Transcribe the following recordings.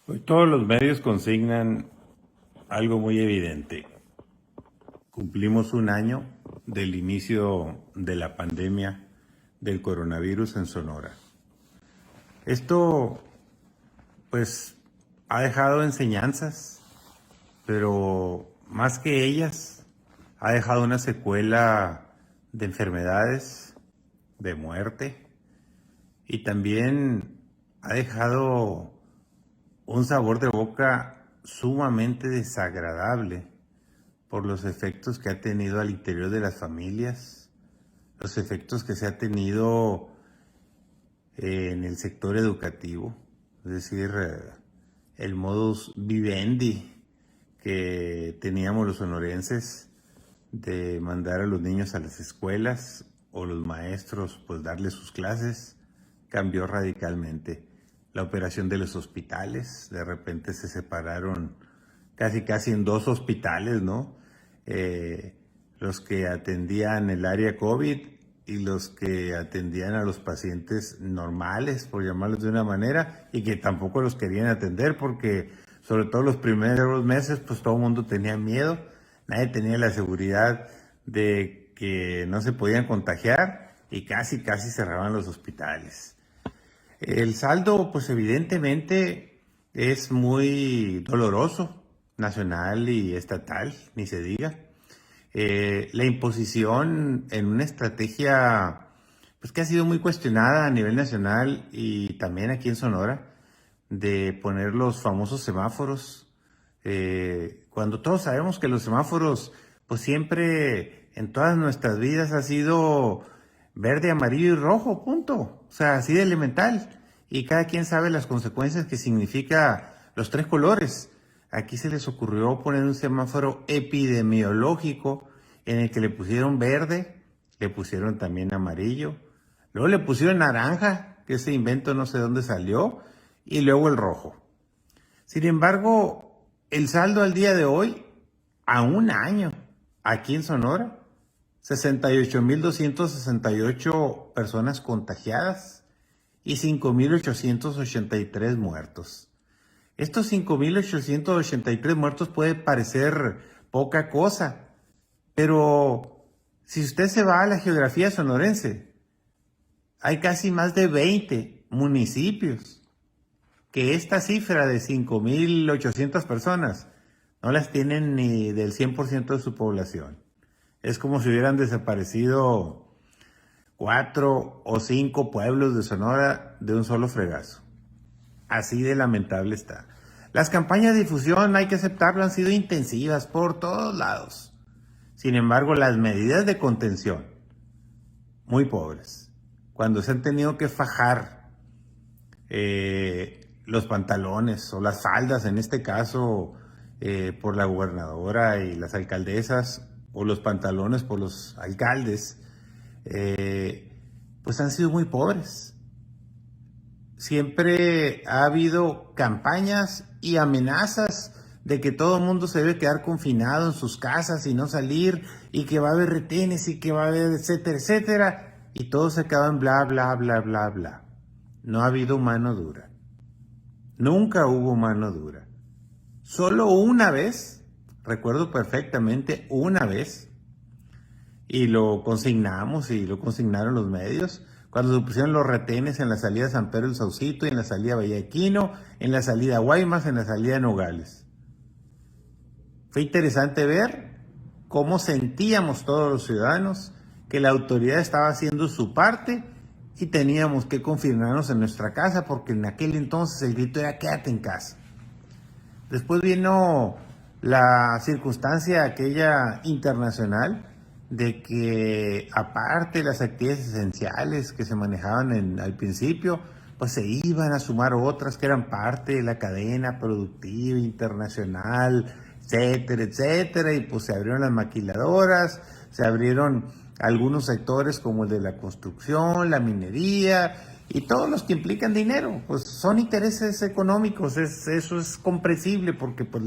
Hoy todos los medios consignan algo muy evidente. Cumplimos un año del inicio de la pandemia del coronavirus en Sonora. Esto, pues, ha dejado enseñanzas, pero más que ellas, ha dejado una secuela de enfermedades, de muerte, y también ha dejado un sabor de boca sumamente desagradable por los efectos que ha tenido al interior de las familias, los efectos que se ha tenido en el sector educativo, es decir, el modus vivendi que teníamos los sonorenses de mandar a los niños a las escuelas o los maestros pues darles sus clases cambió radicalmente. La operación de los hospitales, de repente se separaron casi en dos hospitales, ¿no? Los que atendían el área COVID y los que atendían a los pacientes normales, por llamarlos de una manera, y que tampoco los querían atender porque sobre todo los primeros meses pues todo el mundo tenía miedo, nadie tenía la seguridad de que no se podían contagiar y casi cerraban los hospitales. El saldo, pues evidentemente es muy doloroso, nacional y estatal, ni se diga. La imposición en una estrategia, pues que ha sido muy cuestionada a nivel nacional y también aquí en Sonora, de poner los famosos semáforos, cuando todos sabemos que los semáforos, pues siempre en todas nuestras vidas ha sido verde, amarillo y rojo, punto. O sea, así de elemental. Y cada quien sabe las consecuencias que significa los tres colores. Aquí se les ocurrió poner un semáforo epidemiológico en el que le pusieron verde, le pusieron también amarillo, luego le pusieron naranja, que ese invento no sé dónde salió, y luego el rojo. Sin embargo, el saldo al día de hoy, a un año, aquí en Sonora, 68,268 personas contagiadas y 5,883 muertos. Estos 5,883 muertos puede parecer poca cosa, pero si usted se va a la geografía sonorense, hay casi más de 20 municipios que esta cifra de 5,800 personas no las tienen ni del 100% de su población. Es como si hubieran desaparecido 4 o 5 pueblos de Sonora de un solo fregazo. Así de lamentable está. Las campañas de difusión, hay que aceptarlo, han sido intensivas por todos lados. Sin embargo, las medidas de contención, muy pobres. Cuando se han tenido que fajar los pantalones o las faldas, en este caso, por la gobernadora y las alcaldesas, o los pantalones por los alcaldes, pues han sido muy pobres. Siempre ha habido campañas y amenazas de que todo el mundo se debe quedar confinado en sus casas y no salir, y que va a haber retenes y que va a haber etcétera, etcétera, y todo se acaba en bla, bla, bla, bla, bla. No ha habido mano dura. Nunca hubo mano dura. Solo una vez, recuerdo perfectamente, una vez, y lo consignamos y lo consignaron los medios, cuando se pusieron los retenes en la salida San Pedro del Saucito, y en la salida Vallaquino, en la salida Guaymas, en la salida Nogales. Fue interesante ver cómo sentíamos todos los ciudadanos que la autoridad estaba haciendo su parte y teníamos que confinarnos en nuestra casa, porque en aquel entonces el grito era quédate en casa. Después vino la circunstancia aquella internacional de que, aparte de las actividades esenciales que se manejaban al principio, pues se iban a sumar otras que eran parte de la cadena productiva internacional, etcétera, etcétera, y pues se abrieron las maquiladoras, se abrieron algunos sectores como el de la construcción, la minería y todos los que implican dinero. Pues son intereses económicos, eso es comprensible, porque pues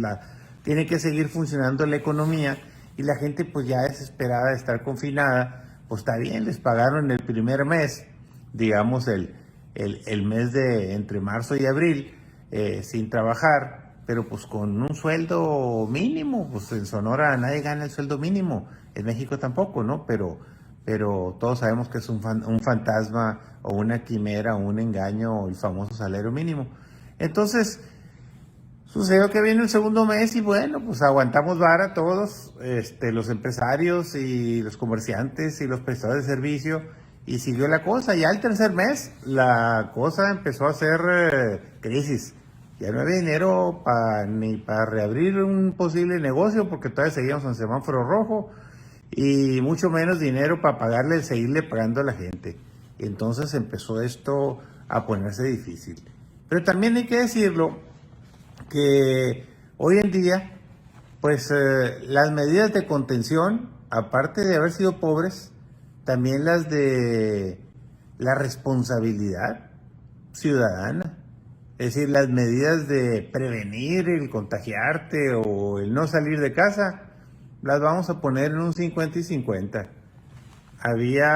tiene que seguir funcionando la economía, y la gente pues ya desesperada de estar confinada, pues está bien, les pagaron el primer mes, digamos el mes de entre marzo y abril, sin trabajar, pero pues con un sueldo mínimo. Pues en Sonora nadie gana el sueldo mínimo, en México tampoco, ¿no? Pero todos sabemos que es un fantasma o una quimera o un engaño, el famoso salario mínimo. Entonces, sucedió que viene el segundo mes y bueno, pues aguantamos vara todos, los empresarios y los comerciantes y los prestadores de servicio, y siguió la cosa. Ya el tercer mes la cosa empezó a ser crisis. Ya no había dinero ni para reabrir un posible negocio porque todavía seguíamos en semáforo rojo, y mucho menos dinero para pagarle, seguirle pagando a la gente. Y entonces empezó esto a ponerse difícil. Pero también hay que decirlo, que hoy en día, pues las medidas de contención, aparte de haber sido pobres, también las de la responsabilidad ciudadana, es decir, las medidas de prevenir el contagiarte o el no salir de casa, las vamos a poner en un 50 y 50. Había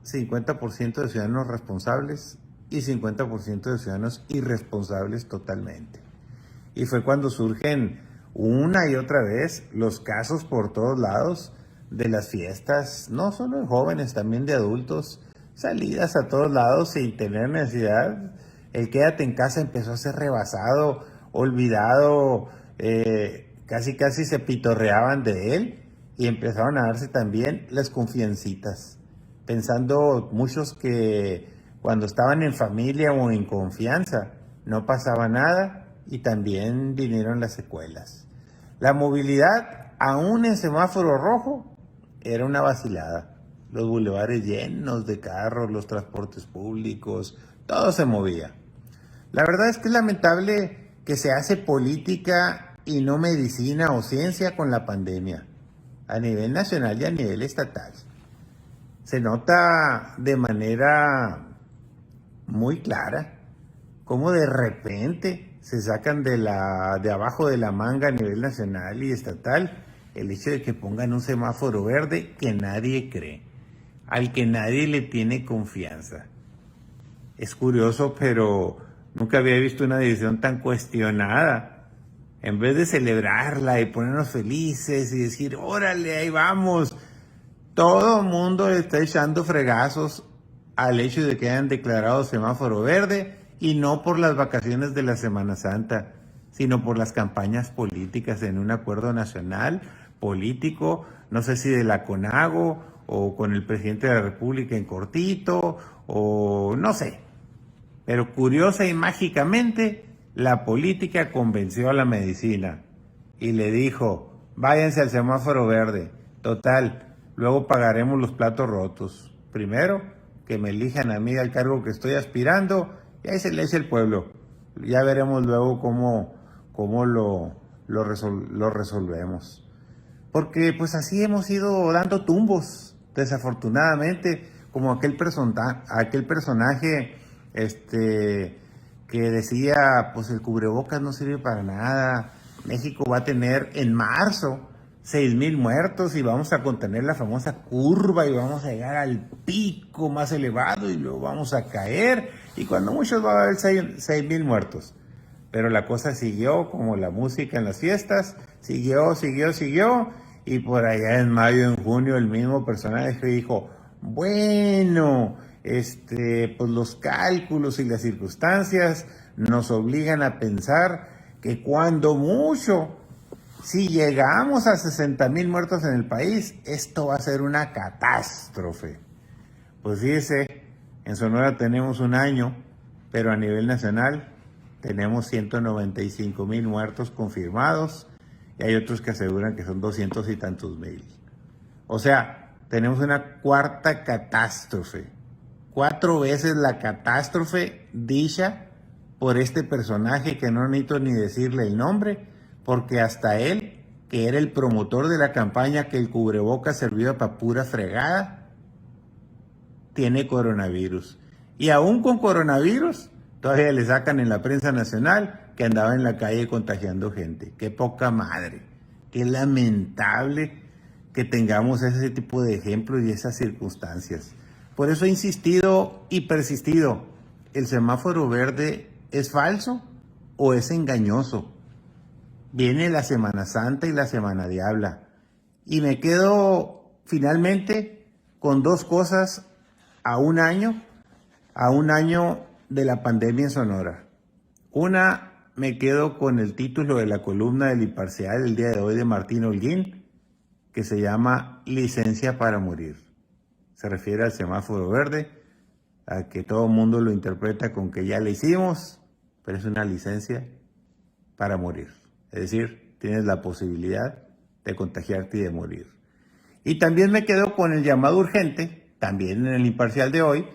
50% de ciudadanos responsables y 50% de ciudadanos irresponsables totalmente. Y fue cuando surgen una y otra vez los casos por todos lados de las fiestas, no solo de jóvenes, también de adultos, salidas a todos lados sin tener necesidad. El quédate en casa empezó a ser rebasado, olvidado, casi se pitorreaban de él, y empezaron a darse también las confiancitas, pensando muchos que cuando estaban en familia o en confianza no pasaba nada. Y también vinieron las secuelas. La movilidad, aún en semáforo rojo, era una vacilada. Los bulevares llenos de carros, los transportes públicos, todo se movía. La verdad es que es lamentable que se hace política y no medicina o ciencia con la pandemia, a nivel nacional y a nivel estatal. Se nota de manera muy clara cómo de repente se sacan de abajo de la manga a nivel nacional y estatal el hecho de que pongan un semáforo verde que nadie cree, al que nadie le tiene confianza. Es curioso, pero nunca había visto una decisión tan cuestionada. En vez de celebrarla y ponernos felices y decir, órale, ahí vamos, todo el mundo le está echando fregazos al hecho de que hayan declarado semáforo verde, y no por las vacaciones de la Semana Santa, sino por las campañas políticas en un acuerdo nacional, político, no sé si de la CONAGO o con el presidente de la República en cortito, o no sé. Pero curiosa y mágicamente, la política convenció a la medicina y le dijo, váyanse al semáforo verde, total, luego pagaremos los platos rotos. Primero, que me elijan a mí al cargo que estoy aspirando, y ahí se le echa el pueblo. Ya veremos luego cómo lo resolvemos. Porque pues así hemos ido dando tumbos, desafortunadamente, como aquel personaje que decía, pues el cubrebocas no sirve para nada, México va a tener en marzo 6,000 muertos y vamos a contener la famosa curva y vamos a llegar al pico más elevado y luego vamos a caer, y cuando muchos va a haber 6,000 muertos. Pero la cosa siguió como la música en las fiestas, siguió, y por allá en mayo, en junio, el mismo personaje dijo, bueno, pues los cálculos y las circunstancias nos obligan a pensar que cuando mucho, si llegamos a 60,000 muertos en el país, esto va a ser una catástrofe. Pues fíjese, en Sonora tenemos un año, pero a nivel nacional tenemos 195,000 muertos confirmados, y hay otros que aseguran que son 200 y tantos mil. O sea, tenemos una cuarta catástrofe, 4 veces la catástrofe dicha por este personaje que no necesito ni decirle el nombre, porque hasta él, que era el promotor de la campaña que el cubrebocas servía para pura fregada, tiene coronavirus. Y aún con coronavirus, todavía le sacan en la prensa nacional que andaba en la calle contagiando gente. ¡Qué poca madre! ¡Qué lamentable que tengamos ese tipo de ejemplos y esas circunstancias! Por eso he insistido y persistido. El semáforo verde es falso o es engañoso. Viene la Semana Santa y la Semana Diabla. Y me quedo finalmente con dos cosas a un año de la pandemia en Sonora. Una, me quedo con el título de la columna del Imparcial el día de hoy de Martín Holguín, que se llama Licencia para morir. Se refiere al semáforo verde, a que todo el mundo lo interpreta con que ya le hicimos, pero es una licencia para morir. Es decir, tienes la posibilidad de contagiarte y de morir. Y también me quedo con el llamado urgente, también en el Imparcial de hoy,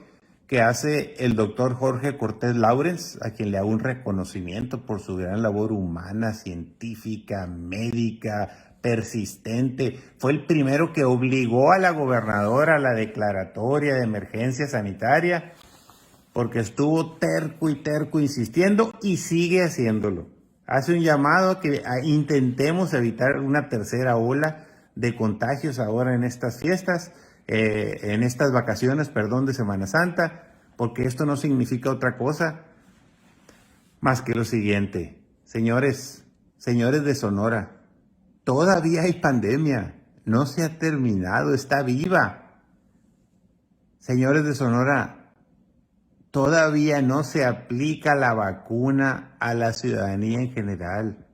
que hace el doctor Jorge Cortés Laurens, a quien le hago un reconocimiento por su gran labor humana, científica, médica, persistente. Fue el primero que obligó a la gobernadora a la declaratoria de emergencia sanitaria, porque estuvo terco y terco insistiendo y sigue haciéndolo. Hace un llamado a que intentemos evitar una tercera ola de contagios ahora en estas fiestas, en estas vacaciones, de Semana Santa, porque esto no significa otra cosa más que lo siguiente. Señores de Sonora, todavía hay pandemia, no se ha terminado, está viva. Señores de Sonora, todavía no se aplica la vacuna a la ciudadanía en general.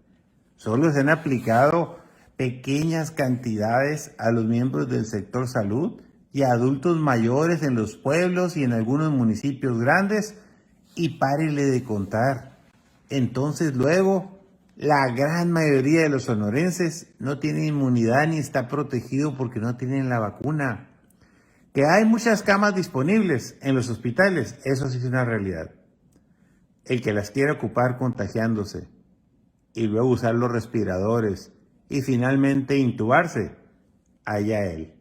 Solo se han aplicado pequeñas cantidades a los miembros del sector salud y a adultos mayores en los pueblos y en algunos municipios grandes, y párele de contar. Entonces luego, la gran mayoría de los sonorenses no tienen inmunidad ni está protegido porque no tienen la vacuna. Que hay muchas camas disponibles en los hospitales, eso sí es una realidad. El que las quiera ocupar contagiándose y luego usar los respiradores y finalmente intubarse, allá él.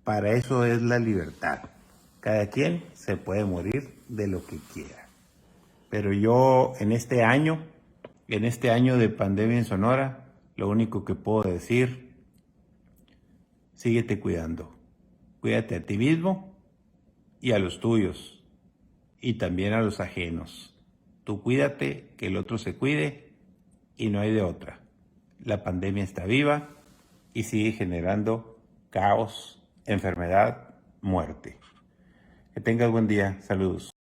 Para eso es la libertad. Cada quien se puede morir de lo que quiera. Pero yo en este año de pandemia en Sonora, lo único que puedo decir, síguete cuidando. Cuídate a ti mismo y a los tuyos y también a los ajenos. Tú cuídate, que el otro se cuide y no hay de otra. La pandemia está viva y sigue generando caos, enfermedad, muerte. Que tengas buen día. Saludos.